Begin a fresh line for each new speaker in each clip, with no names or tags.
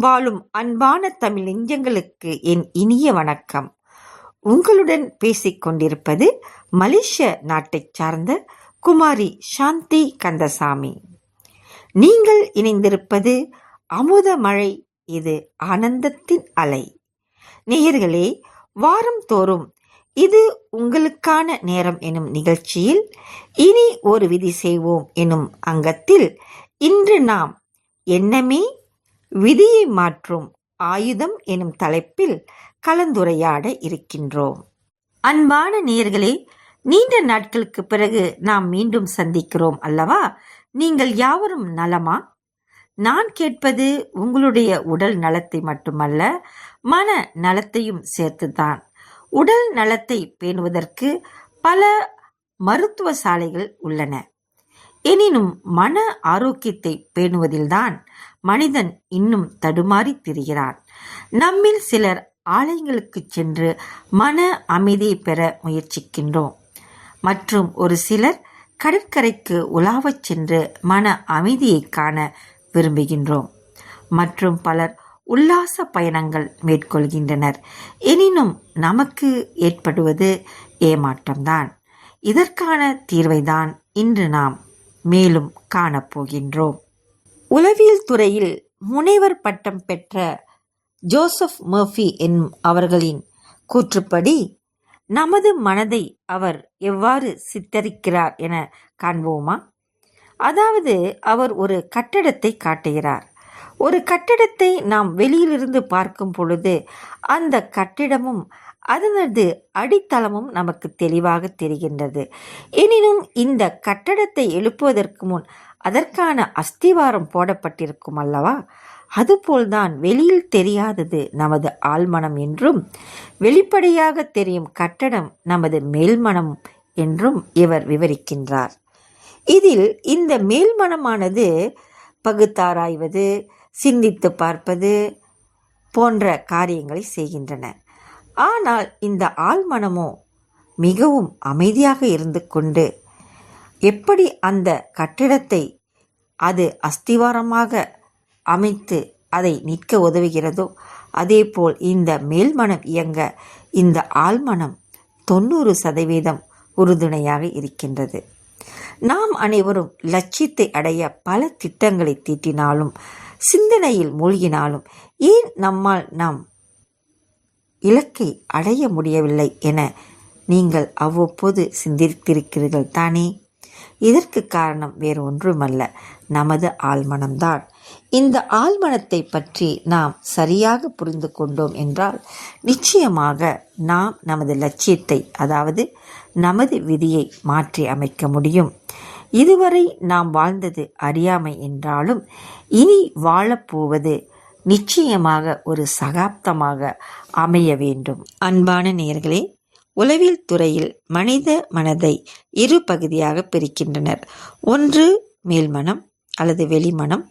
வாழும் அன்பான தமிழ் நெஞ்சங்களுக்கு என் இனிய வணக்கம். உங்களுடன் பேசிக்கொண்டிருப்பது மலேசிய நாட்டைச் சார்ந்த குமாரி சாந்தி கந்தசாமி. நீங்கள் இணைந்திருப்பது அமுத மழை, இது ஆனந்தத்தின் அலை. நேயர்களே, வாரம் தோறும் இது உங்களுக்கான நேரம் எனும் நிகழ்ச்சியில் இனி ஒரு விதி செய்வோம் எனும் அங்கத்தில் இன்று நாம் எண்ணமே விதியை மாற்றும் ஆயுதம் எனும் தலைப்பில் கலந்துரையாட இருக்கின்றோம். அன்பான நேயர்களே, நீண்ட நாட்களுக்கு பிறகு நாம் மீண்டும் சந்திக்கிறோம் அல்லவா? நீங்கள் யாவரும் நலமா? நான் கேட்பது உங்களுடைய உடல் நலத்தை மட்டுமல்ல, மன நலத்தையும் சேர்த்துதான். உடல் நலத்தை பேணுவதற்கு பல மருத்துவ சாலைகள் உள்ளன. எனினும் மன ஆரோக்கியத்தை பேணுவதில்தான் மனிதன் இன்னும் தடுமாறி திரிகிறான். நம்மில் சிலர் ஆலயங்களுக்கு சென்று மன அமைதியை பெற முயற்சிக்கின்றோம். மற்றும் ஒரு சிலர் கடற்கரைக்கு உலாவச் சென்று மன அமைதியை காண விரும்புகின்றோம். மற்றும் பலர் உல்லாச பயணங்கள் மேற்கொள்கின்றனர். எனினும் நமக்கு ஏற்படுவது ஏமாற்றம்தான். இதற்கான தீர்வைதான் இன்று நாம் மேலும் காணப்போகின்றோம். உளவியல் துறையில் முனைவர் பட்டம் பெற்ற ஜோசப் மர்ஃபி என்னும் அவர்களின் கூற்றுப்படி நமது மனதை அவர் எவ்வாறு சித்தரிக்கிறார் என காண்போமா? அதாவது, அவர் ஒரு கட்டடத்தை காட்டுகிறார். ஒரு கட்டடத்தை நாம் வெளியிலிருந்து பார்க்கும் பொழுது அந்த கட்டிடமும் அதனது அடித்தளமும் நமக்கு தெளிவாக தெரிகின்றது. எனினும் இந்த கட்டடத்தை எழுப்புவதற்கு முன் அதற்கான அஸ்திவாரம் போடப்பட்டிருக்கும் அல்லவா? அதுபோல்தான் வெளியில் தெரியாதது நமது ஆழ்மனம் என்றும், வெளிப்படையாக தெரியும் கட்டடம் நமது மேல்மனம் என்றும் இவர் விவரிக்கின்றார். இதில் இந்த மேல்மனமானது பகுத்தாராய்வது, சிந்தித்து பார்ப்பது போன்ற காரியங்களை செய்கின்றன. ஆனால் இந்த ஆழ்மனமோ மிகவும் அமைதியாக இருந்து கொண்டு எப்படி அந்த கட்டிடத்தை அது அஸ்திவாரமாக அமைத்து அதை நிற்க உதவுகிறதோ, அதேபோல் இந்த மேல்மனம் இயங்க இந்த ஆழ்மனம் 90% உறுதுணையாக இருக்கின்றது. நாம் அனைவரும் லட்சியத்தை அடைய பல திட்டங்களை தீட்டினாலும், சிந்தனையில் மூழ்கினாலும் ஏன் நம்மால் நாம் இலக்கை அடைய முடியவில்லை என நீங்கள் அவ்வப்போது சிந்தித்திருக்கிறீர்கள் தானே? இதற்கு காரணம் வேறு ஒன்றுமல்ல, நமது ஆழ்மனம்தான். இந்த ஆழ்மனத்தை பற்றி நாம் சரியாக புரிந்து கொண்டோம் என்றால் நிச்சயமாக நாம் நமது லட்சியத்தை, அதாவது நமது விதியை மாற்றி அமைக்க முடியும். இதுவரை நாம் வாழ்ந்தது அறியாமை என்றாலும் இனி வாழப்போவது நிச்சயமாக ஒரு சகாப்தமாக அமைய வேண்டும். அன்பான நேயர்களே, உளவியல் துறையில் மனித மனதை 2 பகுதியாக பிரிக்கின்றனர். ஒன்று மேல்மனம் அல்லது வெளிமனம்,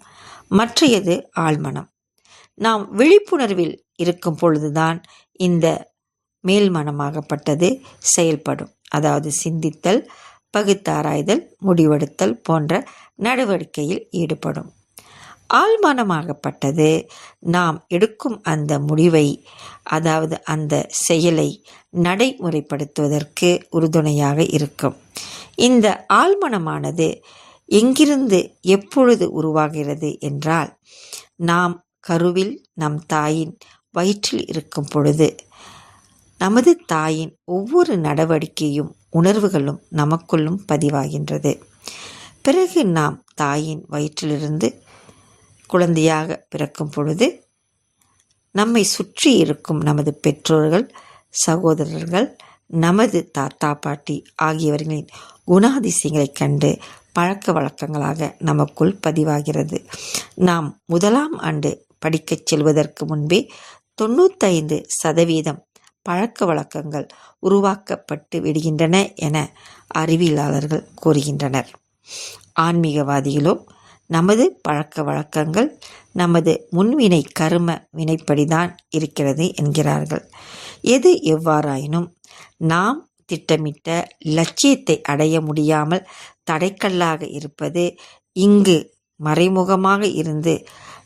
மற்றையது ஆழ்மனம். நாம் விழிப்புணர்வில் இருக்கும் பொழுதுதான் இந்த மேல்மனமாகப்பட்டது செயல்படும். அதாவது சிந்தித்தல், பகுத்தாராய்தல், முடிவெடுத்தல் போன்ற நடவடிக்கையில் ஈடுபடும். ஆழ்மனமாகப்பட்டது நாம் எடுக்கும் அந்த முடிவை, அதாவது அந்த செயலை நடைமுறைப்படுத்துவதற்கு உறுதுணையாக இருக்கும். இந்த ஆழ்மனமானது எங்கிருந்து எப்பொழுது உருவாகிறது என்றால், நாம் கருவில் நம் தாயின் வயிற்றில் இருக்கும் பொழுது நமது தாயின் ஒவ்வொரு நடவடிக்கையும் உணர்வுகளும் நமக்குள்ளும் பதிவாகின்றது. பிறகு நாம் தாயின் வயிற்றிலிருந்து குழந்தையாக பிறக்கும் பொழுது நம்மை சுற்றி இருக்கும் நமது பெற்றோர்கள், சகோதரர்கள், நமது தாத்தா பாட்டி ஆகியவர்களின் குணாதிசயங்களை கண்டு பழக்க வழக்கங்களாக நமக்குள் பதிவாகிறது. நாம் 1ஆம் ஆண்டு படிக்கச் செல்வதற்கு முன்பே 95% பழக்க வழக்கங்கள் உருவாக்கப்பட்டு விடுகின்றன என அறிவியலாளர்கள் கூறுகின்றனர். ஆன்மீகவாதிகளோ நமது பழக்க வழக்கங்கள் நமது முன்வினை கரும வினைப்படிதான் இருக்கிறது என்கிறார்கள். எது எவ்வாறாயினும் நாம் திட்டமிட்ட லட்சியத்தை அடைய முடியாமல் தடைக்கல்லாக இருப்பது இங்கு மறைமுகமாக இருந்து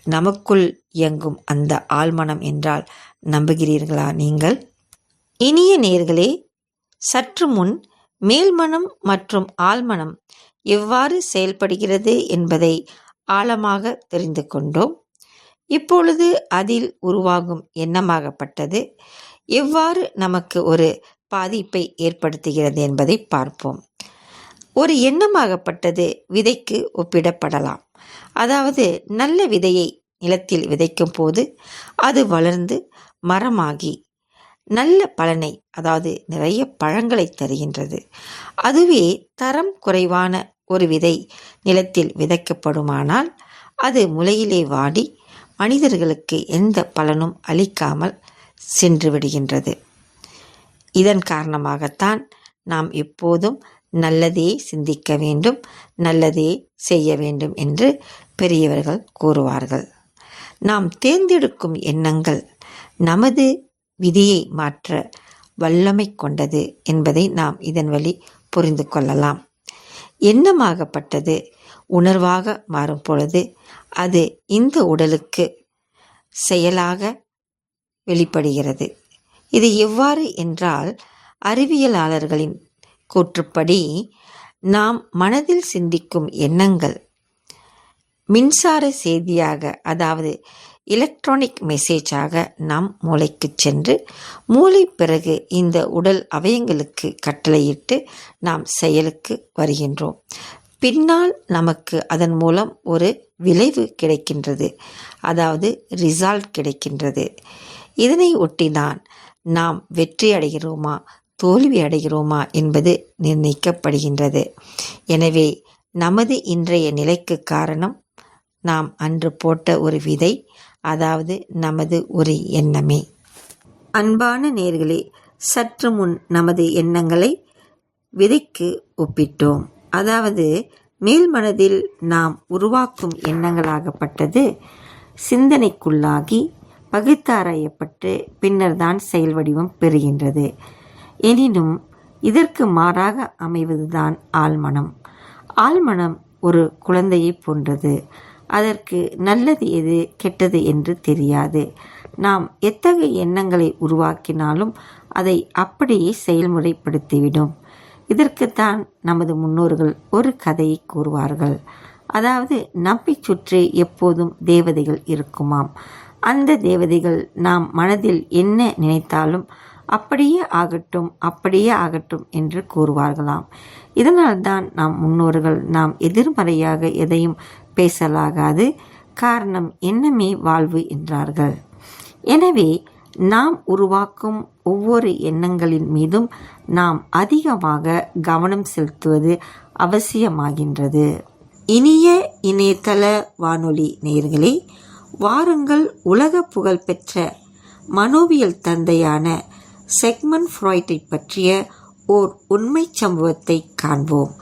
நமக்குள் இயங்கும் அந்த ஆழ்மனம் என்றால் நம்புகிறீர்களா நீங்கள்? இனிய நேயர்களே, சற்று முன் மேல்மனம் மற்றும் ஆழ்மனம் எவ்வாறு செயல்படுகிறது என்பதை ஆழமாக தெரிந்து கொண்டோம். இப்பொழுது அதில் உருவாகும் எண்ணமாகப்பட்டது எவ்வாறு நமக்கு ஒரு பாதிப்பை ஏற்படுத்துகிறது என்பதை பார்ப்போம். ஒரு எண்ணமாகப்பட்டது விதைக்கு ஒப்பிடப்படலாம். அதாவது நல்ல விதையை நிலத்தில் விதைக்கும் போது அது வளர்ந்து மரமாகி நல்ல பலனை, அதாவது நிறைய பழங்களை தருகின்றது. அதுவே தரம் குறைவான ஒரு விதை நிலத்தில் விதைக்கப்படுமானால் அது முளையிலே வாடி மனிதர்களுக்கு எந்த பலனும் அளிக்காமல் சென்று விடுகின்றது. இதன் காரணமாகத்தான் நாம் எப்போதும் நல்லதே சிந்திக்க வேண்டும், நல்லதே செய்ய வேண்டும் என்று பெரியவர்கள் கூறுவார்கள். நாம் தேர்ந்தெடுக்கும் எண்ணங்கள் நமது விதியை மாற்ற வல்லமை கொண்டது என்பதை நாம் இதன் வழி புரிந்து கொள்ளலாம். எண்ணமாகப்பட்டது உணர்வாக மாறும் பொழுது அது இந்த உடலுக்கு செயலாக வெளிப்படுகிறது. இது எவ்வாறு என்றால், அறிவியலாளர்களின் கூற்றுப்படி நாம் மனதில் சிந்திக்கும் எண்ணங்கள் மின்சார செய்தியாக, அதாவது எலக்ட்ரானிக் மெசேஜாக நம் மூளைக்கு சென்று மூளை பிறகு இந்த உடல் அவயங்களுக்கு கட்டளையிட்டு நாம் செயலுக்கு வருகின்றோம். பின்னால் நமக்கு அதன் மூலம் ஒரு விளைவு கிடைக்கின்றது, அதாவது ரிசல்ட் கிடைக்கின்றது. இதனை ஒட்டிதான் நாம் வெற்றி அடைகிறோமா தோல்வி அடைகிறோமா என்பது நிர்ணயிக்கப்படுகின்றது. எனவே நமது இன்றைய நிலைக்கு காரணம் நாம் அன்று போட்ட ஒரு விதை, அதாவது நமது ஒரு எண்ணமே. அன்பான நேயர்களே, சற்று முன் நமது எண்ணங்களை விதைக்கு ஒப்பிட்டோம். அதாவது மேல் மனதில் நாம் உருவாக்கும் எண்ணங்களாகப்பட்டது சிந்தனைக்குள்ளாகி பகுத்தாராயப்பட்டு பின்னர் தான் செயல் வடிவம் பெறுகின்றது. எனினும் இதற்கு மாறாக அமைவதுதான் ஆழ்மனம். ஆழ்மனம் ஒரு குழந்தையை போன்றது. அதற்கு நல்லது எது கெட்டது என்று தெரியாது. நாம் எத்தகைய எண்ணங்களை உருவாக்கினாலும் அதை அப்படியே செயல்முறைப்படுத்திவிடும். இதற்குத்தான் நமது முன்னோர்கள் ஒரு கதையை கூறுவார்கள். அதாவது நம்மை சுற்றி எப்போதும் தேவதைகள் இருக்குமாம். அந்த தேவதைகள் நாம் மனதில் என்ன நினைத்தாலும் அப்படியே ஆகட்டும், அப்படியே ஆகட்டும் என்று கூறுவார்களாம். இதனால்தான் நம் முன்னோர்கள் நாம் எதிர்மறையாக எதையும் பேசலாகாது, காரணம் எண்ணமே வாழ்வு என்றார்கள். எனவே நாம் உருவாக்கும் ஒவ்வொரு எண்ணங்களின் மீதும் நாம் அதிகமாக கவனம் செலுத்துவது அவசியமாகின்றது. இனிய இணையதள வானொலி நேயர்களே, வாருங்கள் உலக புகழ்பெற்ற மனோவியல் தந்தையான சிக்மண்ட் ஃப்ராய்டை பற்றிய ஓர் உண்மை சம்பவத்தை காண்போம்.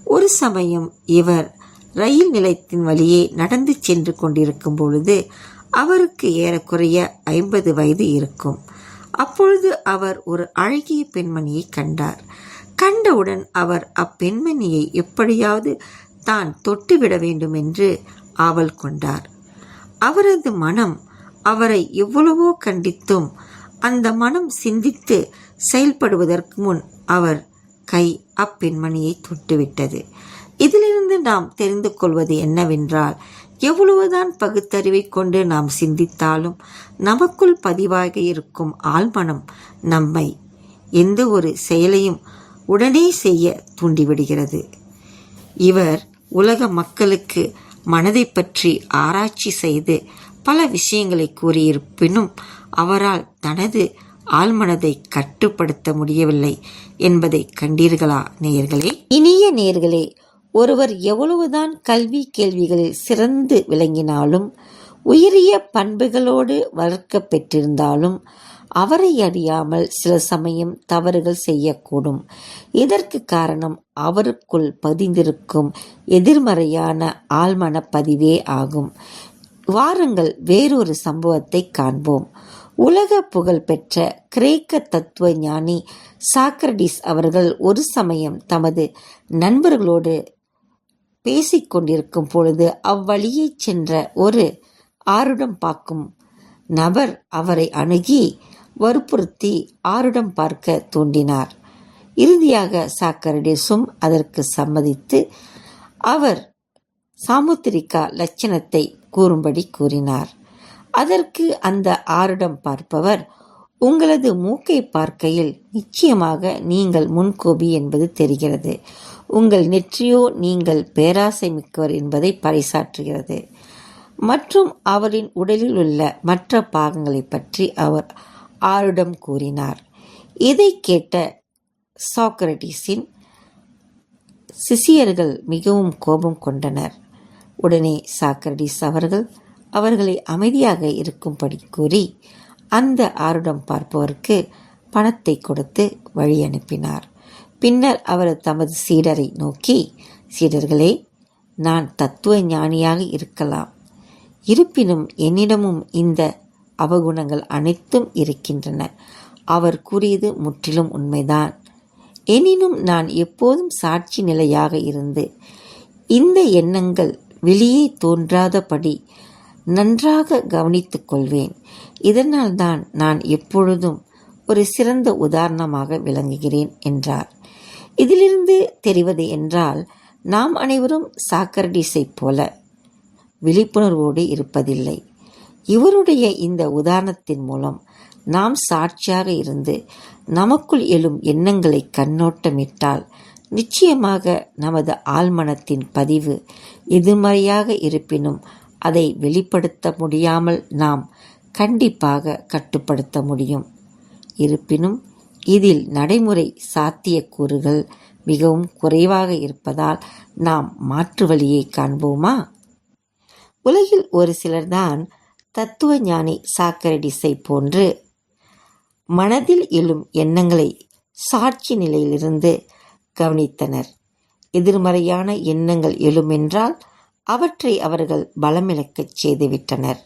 ஒரு சமயம் இவர் ரயில் நிலையத்தின் வழியே நடந்து சென்று கொண்டிருக்கும் பொழுது அவருக்கு ஏறக்குறைய 50 வயது இருக்கும். அப்பொழுது அவர் ஒரு அழகிய பெண்மணியை கண்டார். கண்டவுடன் அவர் அப்பெண்மணியை எப்படியாவது தான் தொட்டுவிட வேண்டும் என்று ஆவல் கொண்டார். அவரது மனம் அவரை எவ்வளவோ கண்டித்தும் அந்த மனம் சிந்தித்து செயல்படுவதற்கு முன் அவர் கை அப்பெண்மணியை தொட்டுவிட்டது. இதிலிருந்து நாம் தெரிந்து கொள்வது என்னவென்றால், எவ்வளவுதான் பகுத்தறிவை கொண்டு நாம் சிந்தித்தாலும் நமக்குள் பதிவாக இருக்கும் ஆழ்மனம் நம்மை எந்த ஒரு செயலையும் உடனே செய்ய தூண்டிவிடுகிறது. இவர் உலக மக்களுக்கு மனதை பற்றி ஆராய்ச்சி செய்து பல விஷயங்களை கூறியிருப்பினும் அவரால் தனது ஆழ்மனதை கட்டுப்படுத்த முடியவில்லை என்பதை கண்டீர்களா நேயர்களே? இனிய நேயர்களே, ஒருவர் எவ்வளவுதான் கல்வி கேள்விகளில் சிறந்து விளங்கினாலும் உயரிய பண்புகளோடு வளர்க்க பெற்றிருந்தாலும் அவரை அறியாமல் சில சமயம் தவறுகள் செய்யக்கூடும். இதற்கு காரணம் அவருக்குள் பதிந்திருக்கும் எதிர்மறையான ஆழ்மன பதிவே ஆகும். வாருங்கள் வேறொரு சம்பவத்தை காண்போம். உலக புகழ் பெற்ற கிரேக்க தத்துவ ஞானி சாக்ரடிஸ் அவர்கள் ஒரு சமயம் தமது நண்பர்களோடு பேசிக்கொண்டிருக்கும் பொழுது அவ்வழியே சென்ற ஒரு ஆருடம் பார்க்கும் நபர் அவரை அணுகி வற்புறுத்தி ஆருடம் பார்க்க தூண்டினார். இறுதியாக சாக்ரடீஸும் அதற்கு சம்மதித்து அவர் சாமுத்திரிகா லட்சணத்தை கூறும்படி கூறினார். அதற்கு அந்த ஆருடம் பார்ப்பவர், உங்களது மூக்கை பார்க்கையில் நிச்சயமாக நீங்கள் முன்கோபி என்பது தெரிகிறது. உங்கள் நெற்றியோ நீங்கள் பேராசை மிக்கவர் என்பதை பறைசாற்றுகிறது. மற்றும் அவரின் உடலில் உள்ள மற்ற பாகங்களை பற்றி அவர் ஆருடம் கூறினார். இதை கேட்ட சாக்ரடீஸின் சிஷியர்கள் மிகவும் கோபம் கொண்டனர். உடனே சாக்ரடீஸ் அவர்களை அமைதியாக இருக்கும்படி கூறி அந்த ஆருடம் பார்ப்பவருக்கு பணத்தை கொடுத்து வழி அனுப்பினார். பின்னர் அவர் தமது சீடரை நோக்கி, சீடர்களே, நான் தத்துவ ஞானியாக இருக்கலாம், இருப்பினும் என்னிடமும் இந்த அவகுணங்கள் அனைத்தும் இருக்கின்றன. அவர் கூறியது முற்றிலும் உண்மைதான். எனினும் நான் எப்போதும் சாட்சி நிலையாக இருந்து இந்த எண்ணங்கள் வெளியே தோன்றாதபடி நன்றாக கவனித்துக் கொள்வேன். இதனால் தான் நான் எப்பொழுதும் ஒரு சிறந்த உதாரணமாக விளங்குகிறேன் என்றார். இதிலிருந்து தெரிவது என்றால், நாம் அனைவரும் சாக்ரடீஸைப் போல விழிப்புணர்வோடு இருப்பதில்லை. இவருடைய இந்த உதாரணத்தின் மூலம் நாம் சாட்சியாக இருந்து நமக்குள் எழும் எண்ணங்களை கண்ணோட்டமிட்டால் நிச்சயமாக நமது ஆழ்மனத்தின் பதிவு எதிர்மறையாக இருப்பினும் அதை வெளிப்படுத்த முடியாமல் நாம் கண்டிப்பாக கட்டுப்படுத்த முடியும். இருப்பினும் இதில் நடைமுறை சாத்தியக்கூறுகள் மிகவும் குறைவாக இருப்பதால் நாம் மாற்று வழியை காண்போமா? உலகில் ஒரு சிலர்தான் தத்துவ ஞானி சாக்ரடீஸை போன்று மனதில் எழும் எண்ணங்களை சாட்சி நிலையிலிருந்து கவனித்தனர். எதிர்மறையான எண்ணங்கள் எழுமென்றால் அவற்றை அவர்கள் பலமிழக்கச் செய்துவிட்டனர்.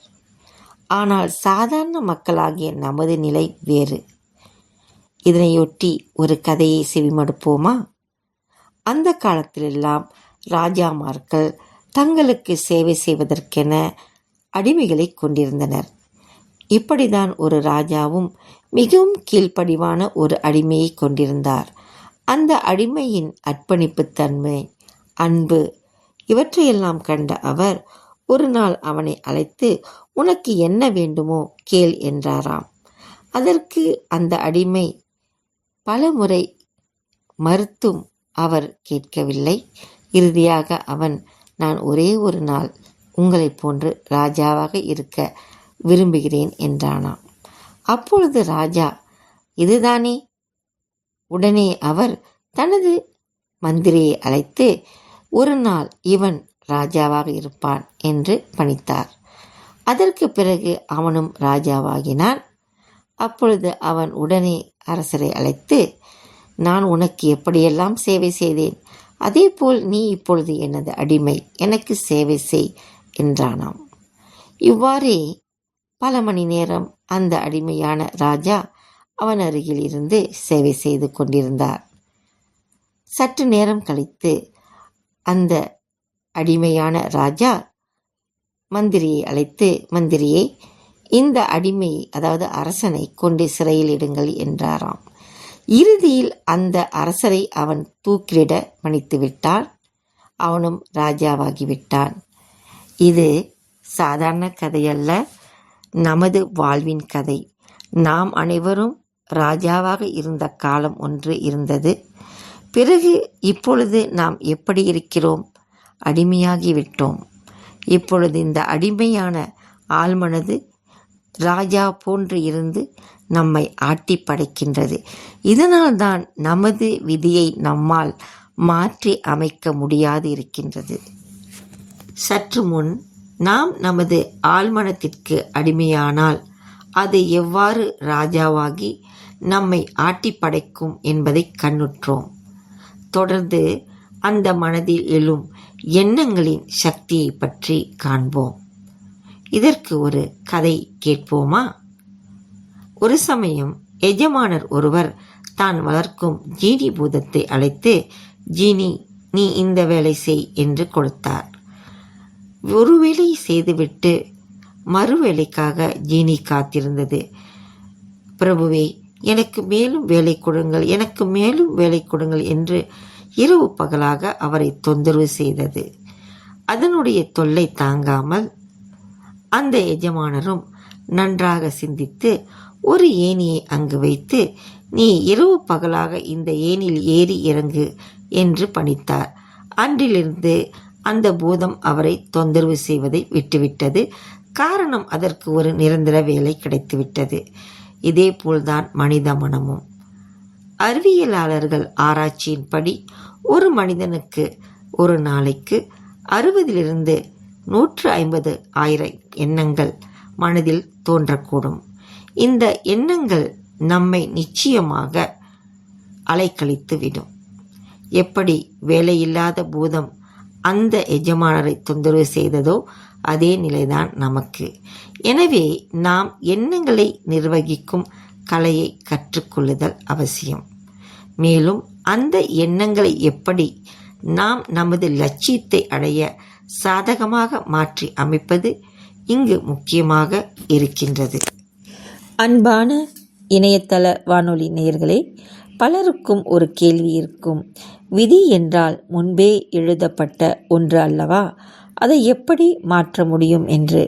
ஆனால் சாதாரண மக்களாகிய நமது நிலை வேறு. இதனையொட்டி ஒரு கதையை செவிமடுப்போமா? அந்த காலத்திலெல்லாம் ராஜாமார்கள் தங்களுக்கு சேவை செய்வதற்கென அடிமைகளை கொண்டிருந்தனர். இப்படிதான் ஒரு ராஜாவும் மிகவும் கீழ்ப்படிவான ஒரு அடிமையை கொண்டிருந்தார். அந்த அடிமையின் அர்ப்பணிப்புத்தன்மை, அன்பு இவற்றையெல்லாம் கண்ட அவர் ஒரு நாள் அவனை அழைத்து, உனக்கு என்ன வேண்டுமோ கேள் என்றாராம். அதற்கு அந்த அடிமை பல முறை மறுத்தும் அவர் கேட்கவில்லை. இறுதியாக அவன், நான் ஒரே ஒரு நாள் உங்களைப் போன்று ராஜாவாக இருக்க விரும்புகிறேன் என்றானாம். அப்பொழுது ராஜா, இதுதானே? உடனே அவர் தனது மந்திரியை அழைத்து, ஒரு நாள் இவன் ராஜாவாக இருப்பான் என்று பணித்தார். அதற்கு பிறகு அவனும் ராஜாவாகினான். அப்பொழுது அவன் உடனே அரசரை அழைத்து, நான் உனக்கு எப்படியெல்லாம் சேவை செய்தேன், அதேபோல் நீ இப்பொழுது எனது அடிமை, எனக்கு சேவை செய் என்றானாம். இவ்வாறே பல மணி நேரம் அந்த அடிமையான ராஜா அவன் அருகில் இருந்து சேவை செய்து கொண்டிருந்தார். சற்று நேரம் கழித்து அந்த அடிமையான ராஜா மந்திரியை அழைத்து, மந்திரியே, இந்த அடிமையை, அதாவது அரசனை கொண்டு சிறையில் இடுங்கள் என்றாராம். இறுதியில் அந்த அரசரை அவன் தூக்கிலிட பணித்து விட்டான். அவனும் ராஜாவாகிவிட்டான். இது சாதாரண கதையல்ல, நமது வாழ்வின் கதை. நாம் அனைவரும் ராஜாவாக இருந்த காலம் ஒன்று இருந்தது. பிறகு இப்பொழுது நாம் எப்படி இருக்கிறோம்? அடிமையாகிவிட்டோம். இப்பொழுது இந்த அடிமையான ஆழ்மனது ராஜா போன்று இருந்து நம்மை ஆட்டி படைக்கின்றது. இதனால்தான் நமது விதியை நம்மால் மாற்றி அமைக்க முடியாது இருக்கின்றது. சற்று முன் நாம் நமது ஆழ்மனத்திற்கு அடிமையானால் அது எவ்வாறு ராஜாவாகி நம்மை ஆட்டி படைக்கும் என்பதை கண்ணுற்றோம். தொடர்ந்து அந்த மனதில் எழும் எண்ணங்களின் சக்தியை பற்றி காண்போம். இதற்கு ஒரு கதை கேட்போமா? ஒரு சமயம் எஜமானர் ஒருவர் தான் வளர்க்கும் ஜீனி பூதத்தை அழைத்து, ஜீனி, நீ இந்த வேலை செய் என்று கொடுத்தார். ஒரு வேலையை செய்துவிட்டு மறுவேளைக்காக ஜீனி காத்திருந்தது. பிரபுவே, எனக்கு மேலும் வேலை கொடுங்கள், எனக்கு மேலும் வேலை கொடுங்கள் என்று இரவு பகலாக அவரை தொந்தரவு செய்தது. அதனுடைய தொல்லை தாங்காமல் அந்த எஜமானரும் நன்றாக சிந்தித்து ஒரு ஏணியை அங்கு வைத்து, நீ இரவு பகலாக இந்த ஏணியில் ஏறி இறங்கு என்று பணித்தார். அன்றிலிருந்து அந்த பூதம் அவரை தொந்தரவு செய்வதை விட்டுவிட்டது. காரணம், அதற்கு ஒரு நிரந்தர வேலை கிடைத்துவிட்டது. இதேபோல்தான் மனித மனமும். அறிவியலாளர்கள் ஆராய்ச்சியின்படி ஒரு மனிதனுக்கு ஒரு நாளைக்கு 60 to 150,000 எண்ணங்கள் மனதில் தோன்றக்கூடும். இந்த எண்ணங்கள் நம்மை நிச்சயமாக அலைக்கழித்து விடும். எப்படி வேலையில்லாத பூதம் அந்த எஜமானரை தொந்தரவு செய்ததோ அதே நிலைதான் நமக்கு. எனவே நாம் எண்ணங்களை நிர்வகிக்கும் கலையை கற்றுக்கொள்ளுதல் அவசியம். மேலும் அந்த எண்ணங்களை எப்படி நாம் நமது லட்சியத்தை அடைய சாதகமாக மாற்றி அமைப்பது இங்கு முக்கியமாக இருக்கின்றது.
அன்பான இணையதள வானொலி நேயர்களே, பலருக்கும் ஒரு கேள்வி இருக்கும். விதி என்றால் முன்பே எழுதப்பட்ட ஒன்று அல்லவா, அதை எப்படி மாற்ற முடியும் என்று.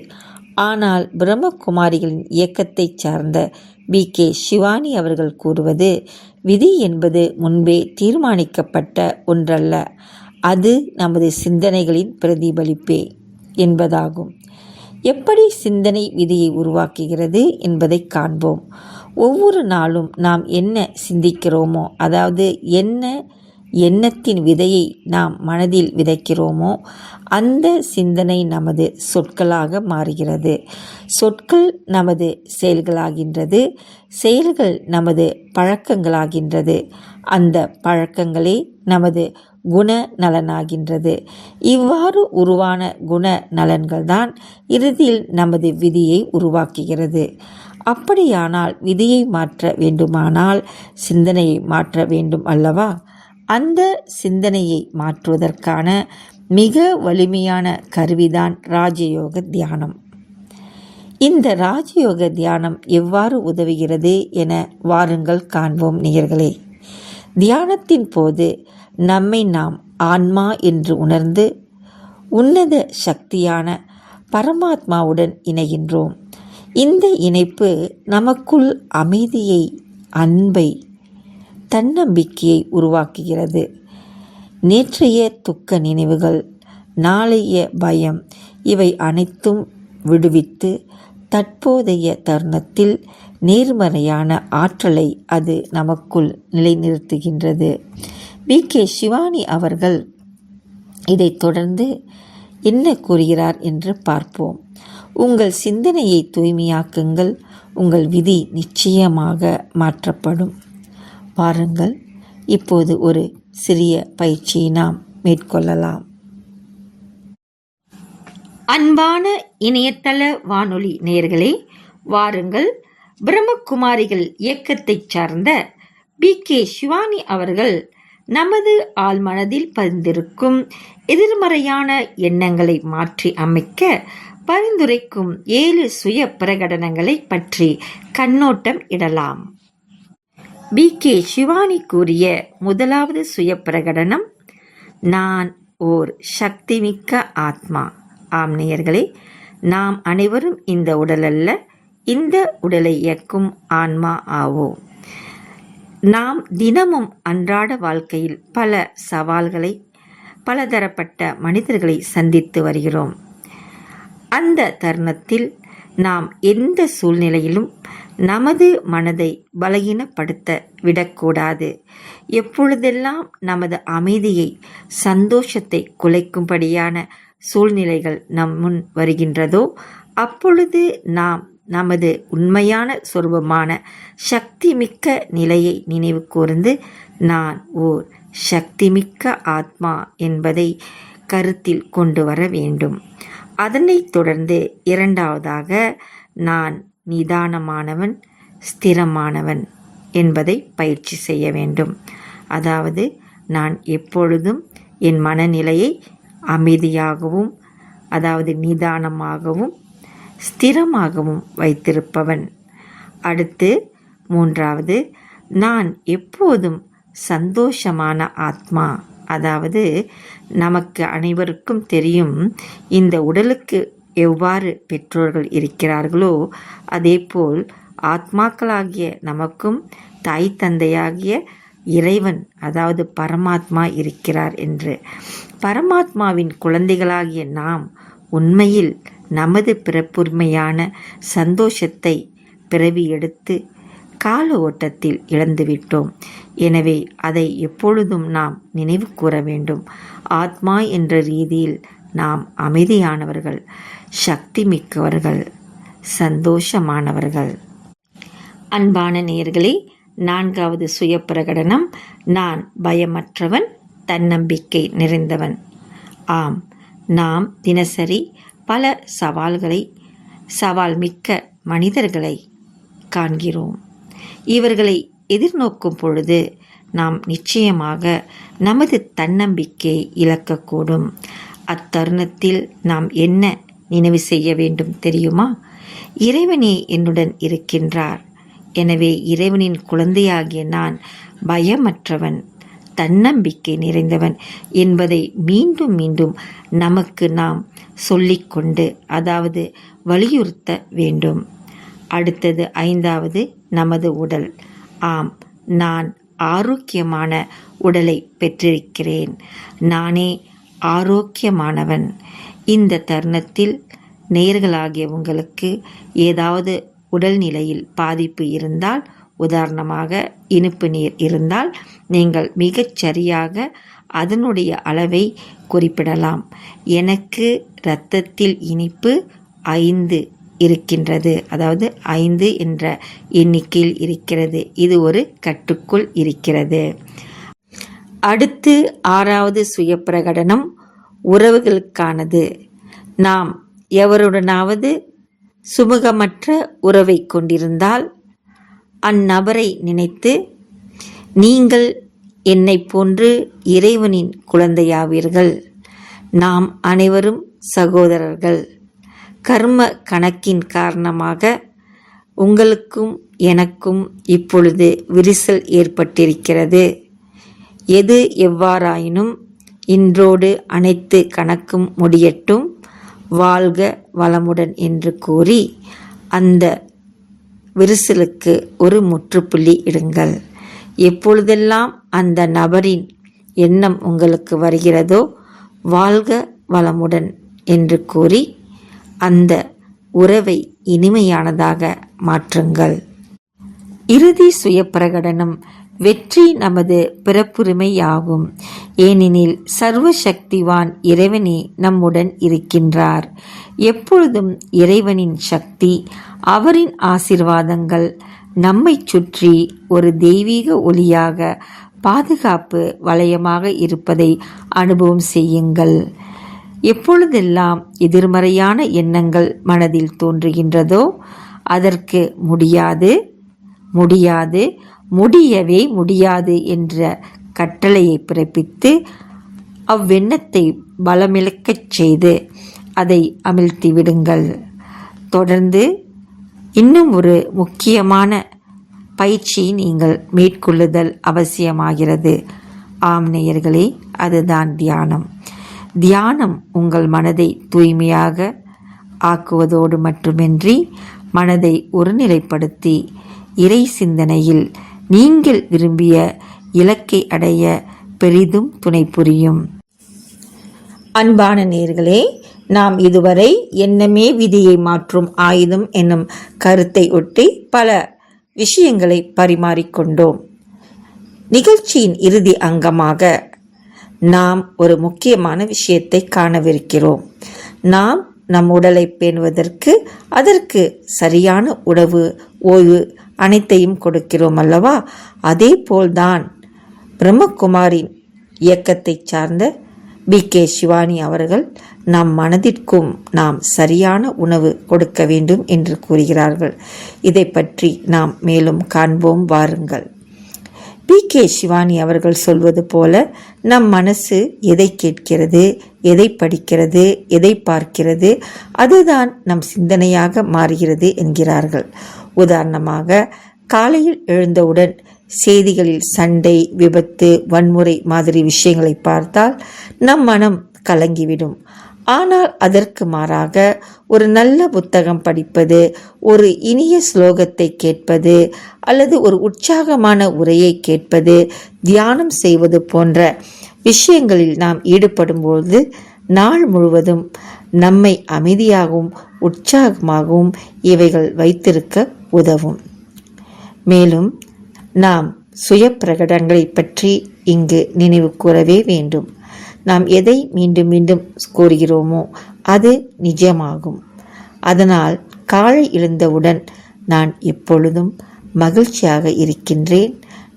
ஆனால் பிரம்மகுமாரிகளின் இயக்கத்தை சார்ந்த BK சிவானி அவர்கள் கூறுவது, விதி என்பது முன்பே தீர்மானிக்கப்பட்ட ஒன்றல்ல, அது நமது சிந்தனைகளின் பிரதிபலிப்பே என்பதாகும். எப்படி சிந்தனை விதியை உருவாக்குகிறது என்பதை காண்போம். ஒவ்வொரு நாளும் நாம் என்ன சிந்திக்கிறோமோ, அதாவது எண்ணத்தின் விதையை நாம் மனதில் விதைக்கிறோமோ, அந்த சிந்தனை நமது சொற்களாக மாறுகிறது. சொற்கள் நமது செயல்களாகின்றது, செயல்கள் நமது பழக்கங்களாகின்றது, அந்த பழக்கங்களே நமது குண நலனாகின்றது. இவ்வாறு உருவான குண நலன்கள்தான் இறுதியில் நமது விதியை உருவாக்குகிறது. அப்படியானால் விதியை மாற்ற வேண்டுமானால் சிந்தனையை மாற்ற வேண்டும் அல்லவா? அந்த சிந்தனையை மாற்றுவதற்கான மிக வலிமையான கருவிதான் ராஜயோக தியானம். இந்த ராஜயோக தியானம் எவ்வாறு உதவுகிறது என வாருங்கள் காண்போம் நேயர்களே. தியானத்தின் போது நம்மை நாம் ஆன்மா என்று உணர்ந்து உன்னத சக்தியான பரமாத்மாவுடன் இணைகின்றோம். இந்த இணைப்பு நமக்குள் அமைதியை, அன்பை, தன்னம்பிக்கையை உருவாக்குகிறது. நேற்றைய துக்க நினைவுகள், நாளைய பயம், இவை அனைத்தும் விடுவித்து தற்போதைய தருணத்தில் நேர்மறையான ஆற்றலை அது நமக்குள் நிலைநிறுத்துகின்றது. BK சிவானி அவர்கள் இதை தொடர்ந்து என்ன கூறுகிறார் என்று பார்ப்போம். உங்கள் சிந்தனையை தூய்மையாக்குங்கள், உங்கள் விதி நிச்சயமாக மாற்றப்படும். வாருங்கள், இப்போது ஒரு சிறிய பயிற்சியை நாம் மேற்கொள்ளலாம்.
அன்பான இணையதள வானொலி நேயர்களே, வாருங்கள், பிரம்மகுமாரிகள் இயக்கத்தை சார்ந்த BK சிவானி அவர்கள் நமது ஆழ்மனதில் பதிந்திருக்கும் எதிர்மறையான எண்ணங்களை மாற்றி அமைக்க பரிந்துரைக்கும் 7 சுய பிரகடனங்களை பற்றி கண்ணோட்டம் இடலாம். BK சிவானி கூறிய முதலாவது சுய பிரகடனம், நான் ஓர் சக்திமிக்க ஆத்மா. ஆம் நேயர்களே, நாம் அனைவரும் இந்த உடல் அல்ல, இந்த உடலை இயக்கும் ஆன்மா ஆவோம். நாம் தினமும் அன்றாட வாழ்க்கையில் பல சவால்களை, பலதரப்பட்ட மனிதர்களை சந்தித்து வருகிறோம். அந்த தருணத்தில் நாம் எந்த சூழ்நிலையிலும் நமது மனதை பலகீனப்படுத்த விடக்கூடாது. எப்பொழுதெல்லாம் நமது அமைதியை, சந்தோஷத்தை குலைக்கும்படியான சூழ்நிலைகள் நம் முன் வருகின்றதோ, அப்பொழுது நாம் நமது உண்மையான சொரூபமான சக்திமிக்க நிலையை நினைவு கூர்ந்து, நான் ஓர் சக்திமிக்க ஆத்மா என்பதை கருத்தில் கொண்டு வர வேண்டும். அதனைத் தொடர்ந்து இரண்டாவதாக, நான் நிதானமானவன், ஸ்திரமானவன் என்பதை பயிற்சி செய்ய வேண்டும். அதாவது, நான் எப்பொழுதும் என் மனநிலையை அமைதியாகவும், அதாவது நிதானமாகவும், ஸ்திரமாகவும் வைத்திருப்பவன். அடுத்து 3வது, நான் எப்போதும் சந்தோஷமான ஆத்மா. அதாவது நமக்கு அனைவருக்கும் தெரியும், இந்த உடலுக்கு எவ்வாறு பெற்றோர்கள் இருக்கிறார்களோ அதேபோல் ஆத்மாக்களாகிய நமக்கும் தாய் தந்தையாகிய இறைவன், அதாவது பரமாத்மா இருக்கிறார் என்று. பரமாத்மாவின் குழந்தைகளாகிய நாம் உண்மையில் நமது பிறப்புரிமையான சந்தோஷத்தை பிறவி எடுத்து கால ஓட்டத்தில் இழந்துவிட்டோம். எனவே அதை எப்பொழுதும் நாம் நினைவு கூற வேண்டும். ஆத்மா என்ற ரீதியில் நாம் அமைதியானவர்கள், சக்தி மிக்கவர்கள், சந்தோஷமானவர்கள். அன்பான நேயர்களே, 4வது சுய பிரகடனம், நான் பயமற்றவன், தன்னம்பிக்கை நிறைந்தவன். ஆம், நாம் தினசரி பல சவால் மிக்க மனிதர்களை காண்கிறோம். இவர்களை எதிர்நோக்கும் பொழுது நாம் நிச்சயமாக நமது தன்னம்பிக்கையை இழக்கக்கூடும். அத்தருணத்தில் நாம் என்ன நினைவு செய்ய வேண்டும் தெரியுமா? இறைவனே என்னுடன் இருக்கின்றார். எனவே இறைவனின் குழந்தையாகிய நான் பயமற்றவன், தன்னம்பிக்கை நிறைந்தவன் என்பதை மீண்டும் மீண்டும் நமக்கு நாம் சொல்லிக்கொண்டு, அதாவது வலியுறுத்த வேண்டும். அடுத்தது 5வது, நமது உடல். ஆம், நான் ஆரோக்கியமான உடலை பெற்றிருக்கிறேன். நானே ஆரோக்கியமானவன். இந்த தருணத்தில் நேயர்களாகிய உங்களுக்கு ஏதாவது உடல்நிலையில் பாதிப்பு இருந்தால், உதாரணமாக இனிப்பு நீர் இருந்தால், நீங்கள் மிகச் சரியாக அதனுடைய அளவை குறிப்பிடலாம். எனக்கு இரத்தத்தில் இனிப்பு 5 இருக்கின்றது, அதாவது 5 என்ற எண்ணிக்கையில் இருக்கிறது. இது ஒரு கட்டுக்குள் இருக்கிறது. அடுத்து 6வது சுய பிரகடனம், உறவுகளுக்கானது. நாம் எவருடனாவது சுமூகமற்ற உறவை கொண்டிருந்தால் அந்நபரை நினைத்து, நீங்கள் என்னை போன்று இறைவனின் குழந்தையாவீர்கள், நாம் அனைவரும் சகோதரர்கள், கர்ம கணக்கின் காரணமாக உங்களுக்கும் எனக்கும் இப்பொழுது விரிசல் ஏற்பட்டிருக்கிறது. எது எவ்வாறாயினும் இன்றோடு அனைத்து கணக்கும் முடியட்டும், வாழ்க வளமுடன் என்று கூறி அந்த விரிசலுக்கு ஒரு முற்றுப்புள்ளி இடுங்கள். எப்பொழுதெல்லாம் அந்த நபரின் எண்ணம் உங்களுக்கு வருகிறதோ, வாழ்க வளமுடன் என்று கூறி அந்த உறவை இனிமையானதாக மாற்றுங்கள். இறுதி சுய பிரகடனம், வெற்றி நமது பிறப்புரிமையாகும். ஏனெனில் சர்வசக்திவான் இறைவனே நம்முடன் இருக்கின்றார். எப்பொழுதும் இறைவனின் சக்தி, அவரின் ஆசீர்வாதங்கள் நம்மை சுற்றி ஒரு தெய்வீக ஒளியாக, பாதுகாப்பு வளையமாக இருப்பதை அனுபவம் செய்யுங்கள். எப்பொழுதெல்லாம் எதிர்மறையான எண்ணங்கள் மனதில் தோன்றுகின்றதோ அதற்கு முடியவே முடியாது என்ற கட்டளையை பிறப்பித்து அவ்வெண்ணத்தை பலமிழக்கச் செய்து அதை அமிழ்த்தி விடுங்கள். தொடர்ந்து இன்னும் ஒரு முக்கியமான பயிற்சியை நீங்கள் மேற்கொள்ளுதல் அவசியமாகிறது. ஆம் நேயர்களே, அதுதான் தியானம். தியானம் உங்கள் மனதை தூய்மையாக ஆக்குவதோடு மட்டுமின்றி மனதை ஒருநிலைப்படுத்தி இறை சிந்தனையில் நீங்கள் விரும்பிய இலக்கை அடைய பெரிதும் துணை புரியும். அன்பான நேயர்களே, நாம் இதுவரை எண்ணமே விதியை மாற்றும் ஆயுதம் என்னும் கருத்தை ஒட்டி பல விஷயங்களை பரிமாறிக்கொண்டோம். நிகழ்ச்சியின் இறுதி அங்கமாக நாம் ஒரு முக்கியமான விஷயத்தை காணவிருக்கிறோம். நாம் நம் உடலை பேணுவதற்கு அதற்கு சரியான உணவு, ஓய்வு அனைத்தையும் கொடுக்கிறோம் அல்லவா? அதே போல்தான் பிரம்மகுமாரின் இயக்கத்தை சார்ந்த B.K. சிவானி அவர்கள் நம் மனதிற்கும் நாம் சரியான உணவு கொடுக்க வேண்டும் என்று கூறுகிறார்கள். இதை பற்றி நாம் மேலும் காண்போம், வாருங்கள். B.K. சிவானி அவர்கள் சொல்வது போல, நம் மனசு எதை கேட்கிறது,
எதை படிக்கிறது, எதை பார்க்கிறது, அதுதான் நம் சிந்தனையாக மாறுகிறது என்கிறார்கள். உதாரணமாக, காலையில் எழுந்தவுடன் செய்திகளில் சண்டை, விபத்து, வன்முறை மாதிரி விஷயங்களை பார்த்தால் நம் மனம் கலங்கிவிடும். ஆனால் அதற்கு மாறாக ஒரு நல்ல புத்தகம் படிப்பது, ஒரு இனிய ஸ்லோகத்தை கேட்பது அல்லது ஒரு உற்சாகமான உரையை கேட்பது, தியானம் செய்வது போன்ற விஷயங்களில் நாம் ஈடுபடும்போது நாள் முழுவதும் நம்மை அமைதியாகவும் உற்சாகமாகவும் இவைகள் வைத்திருக்க உதவும். மேலும் நாம் சுய பிரகடனங்களை பற்றி இங்கு நினைவு கூறவே வேண்டும். நாம் எதை மீண்டும் மீண்டும் கூறுகிறோமோ அது நிஜமாகும். அதனால் காலை எழுந்தவுடன் நான் எப்பொழுதும் மகிழ்ச்சியாக இருக்கின்றேன்,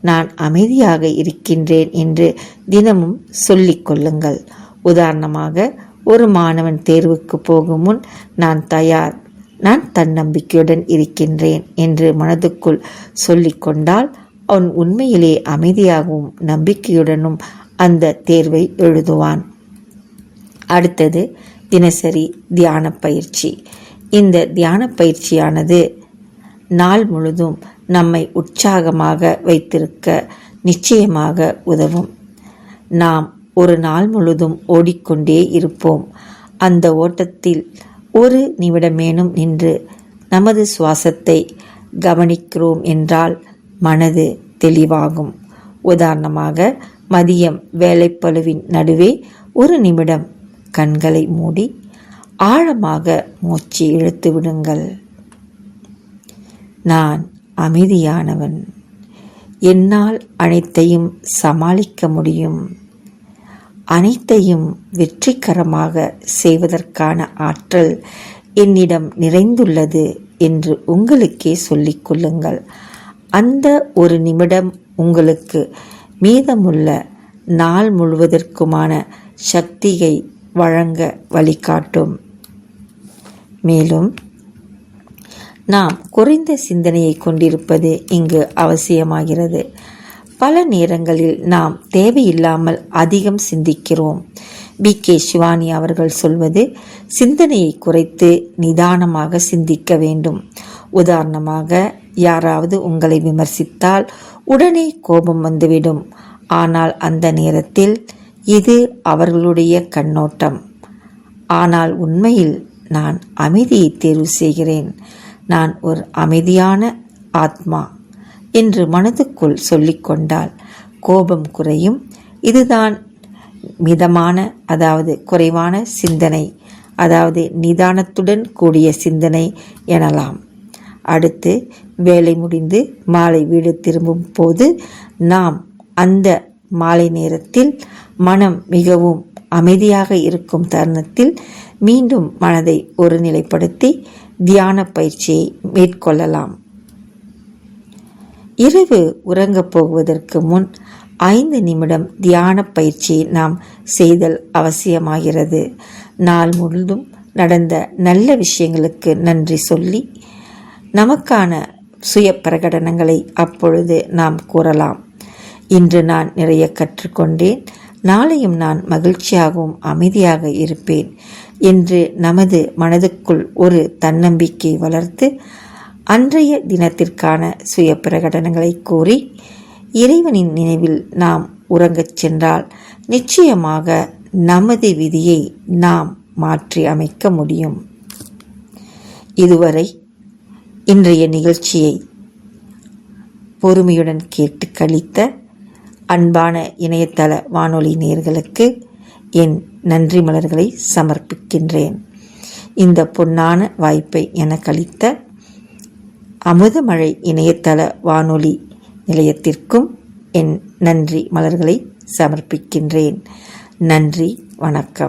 நான் அமைதியாக இருக்கின்றேன் என்று தினமும் சொல்லிக் கொள்ளுங்கள். உதாரணமாக, ஒரு மாணவன் தேர்வுக்கு போகும் முன் நான் தயார், நான் தன்னம்பிக்கையுடன் இருக்கின்றேன் என்று மனதுக்குள் சொல்லிக்கொண்டால் அவன் உண்மையிலே அமைதியாகவும் நம்பிக்கையுடனும் அந்த தேர்வை எழுதுவான். அடுத்தது தினசரி தியான பயிற்சி. இந்த தியான பயிற்சியானது நாள் முழுதும் நம்மை உற்சாகமாக வைத்திருக்க நிச்சயமாக உதவும். நாம் ஒரு நாள் முழுதும் ஓடிக்கொண்டே இருப்போம். அந்த ஓட்டத்தில் ஒரு நிமிடமேனும் நின்று நமது சுவாசத்தை கவனிக்கிறோம் என்றால் மனது தெளிவாகும். உதாரணமாக, மதியம் வேலைப்பளுவின் நடுவே ஒரு நிமிடம் கண்களை மூடி ஆழமாக மூச்சு இழுத்து விடுங்கள். நான் அமைதியானவன், என்னால் அனைத்தையும் சமாளிக்க முடியும், அனைத்தையும் வெற்றிகரமாக செய்வதற்கான ஆற்றல் என்னிடம் நிறைந்துள்ளது என்று உங்களுக்கே சொல்லிக் கொள்ளுங்கள். அந்த ஒரு நிமிடம் உங்களுக்கு மீதமுள்ள நாள் முழுவதற்குமான சக்தியை வழங்க வழிகாட்டும். மேலும் நாம் குறைந்த சிந்தனையை கொண்டிருப்பது இங்கு அவசியமாகிறது. பல நேரங்களில் நாம் தேவையில்லாமல் அதிகம் சிந்திக்கிறோம். B.K. சிவானி அவர்கள் சொல்வது, சிந்தனையை குறைத்து நிதானமாக சிந்திக்க வேண்டும். உதாரணமாக, யாராவது உங்களை விமர்சித்தால் உடனே கோபம் வந்துவிடும். ஆனால் அந்த நேரத்தில் இது அவர்களுடைய கண்ணோட்டம். ஆனால் உண்மையில் நான் அமைதியை தேர்வு செய்கிறேன், நான் ஒரு அமைதியான ஆத்மா என்று மனதுக்குள் சொல்லிக்கொண்டால் கோபம் குறையும். இதுதான் மிதமான, அதாவது குறைவான சிந்தனை, அதாவது நிதானத்துடன் கூடிய சிந்தனை எனலாம். அடுத்து, வேலை முடிந்து மாலை வீடு திரும்பும் போது நாம் அந்த மாலை நேரத்தில் மனம் மிகவும் அமைதியாக இருக்கும் தருணத்தில் மீண்டும் மனதை ஒருநிலைப்படுத்தி தியான பயிற்சியை மேற்கொள்ளலாம். இரவு உறங்கப் போவதற்கு முன் 5 நிமிடம் தியான பயிற்சியை நாம் செய்தல் அவசியமாகிறது. நாள் முழுதும் நடந்த நல்ல விஷயங்களுக்கு நன்றி சொல்லி நமக்கான சுய பிரகடனங்களை அப்பொழுது நாம் கூறலாம். இன்று நான் நிறைய கற்றுக்கொண்டேன், நாளையும் நான் மகிழ்ச்சியாகவும் அமைதியாக இருப்பேன் என்று நமது மனதுக்குள் ஒரு தன்னம்பிக்கை வளர்த்து அன்றைய தினத்திற்கான சுய பிரகடனங்களை கூறி இறைவனின் நினைவில் நாம் உறங்கச் சென்றால் நிச்சயமாக நமது விதியை நாம் மாற்றி அமைக்க முடியும். இதுவரை இன்றைய நிகழ்ச்சியை பொறுமையுடன் கேட்டு கழித்த அன்பான இணையதள வானொலி நேயர்களுக்கு என் நன்றி மலர்களை சமர்ப்பிக்கின்றேன். இந்த பொன்னான வாய்ப்பை எனக்கு அளித்த அமுதமழை இணையதள வானொலி நிலையத்திற்கும் என் நன்றி மலர்களை சமர்ப்பிக்கின்றேன். நன்றி, வணக்கம்.